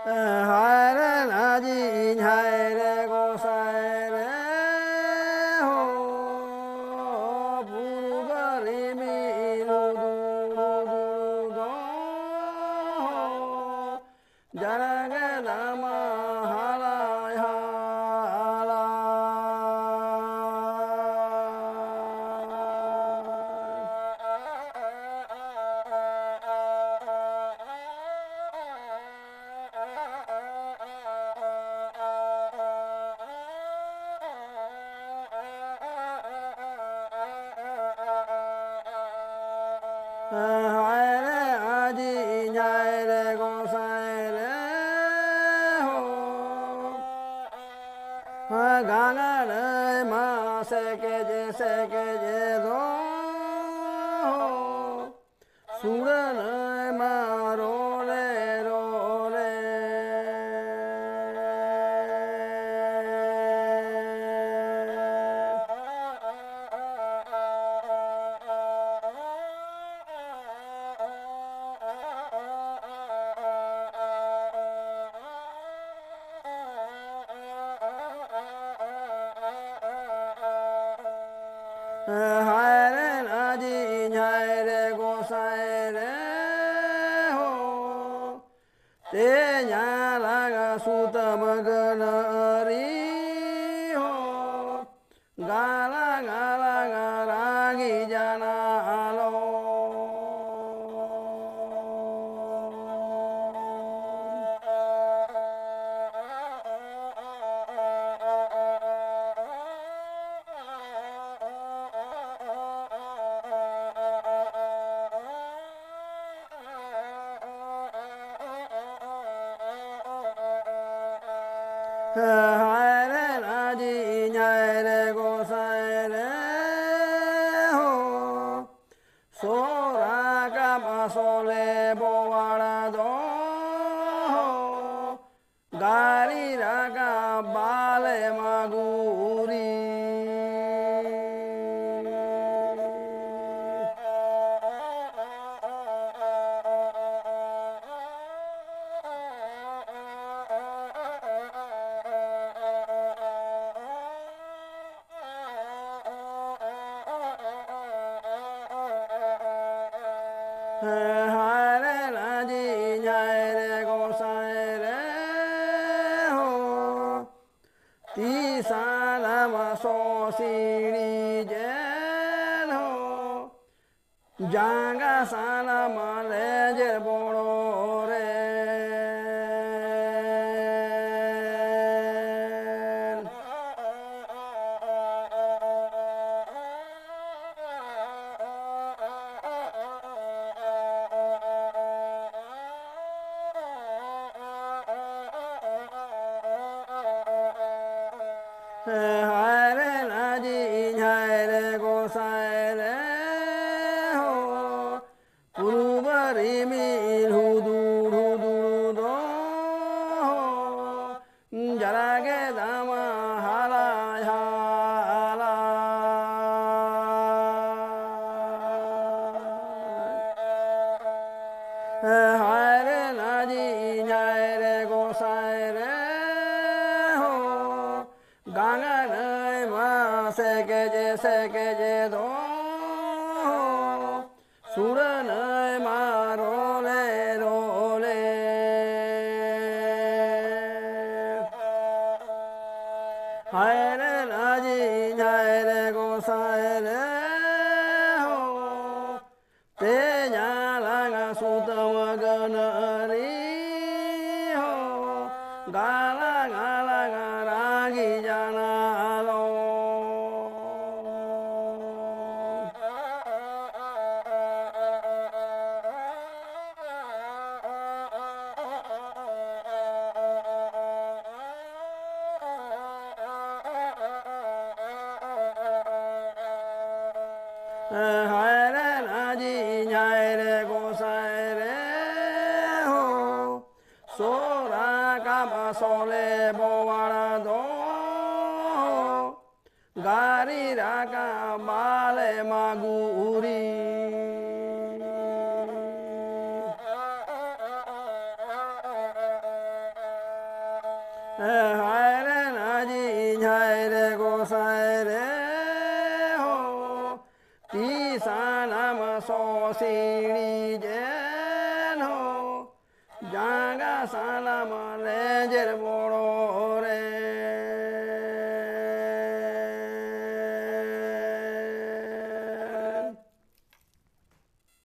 Hai na di hai re go sai re ho bu ga ri mi lu du do ho jara ga la ma ha la ha la hai re a di hai re go sai re ho ga ga re ma se ke je do ho su re ma ro re hai re na di hai re go sai re ho te nya la ga su ta ma ga na ri ho ga la ga ra gi ja na lo hai re na di hai re go sai re ho so ra ga ma so le bo wa ra do ho ga ri ra ga ba le ma gu ri hai re na di hai re go sai re ho ti sa la ma so si ri je ho jang ga sa la ma le je bo ro re hai re na di hai re go sai re ho pu ba ri mi lu du do ho ja ra ge da ma ha la hai re na di hai re go sai re ho ga ga re ma se ke je do ho su re ma ro le hai re na di hai re go sai re ho te nya la ga su ta ma ga na ri ho ga la ga ra gi ja na lo hai re na di hai re go sai re ho so ra ga ma so le bo wa ra do ho ga ri ra ga ma le ma gu ri hai re na ji nhai re go sai re ho ti sa na ma so si ri je ho jang ga sa la ma le je bo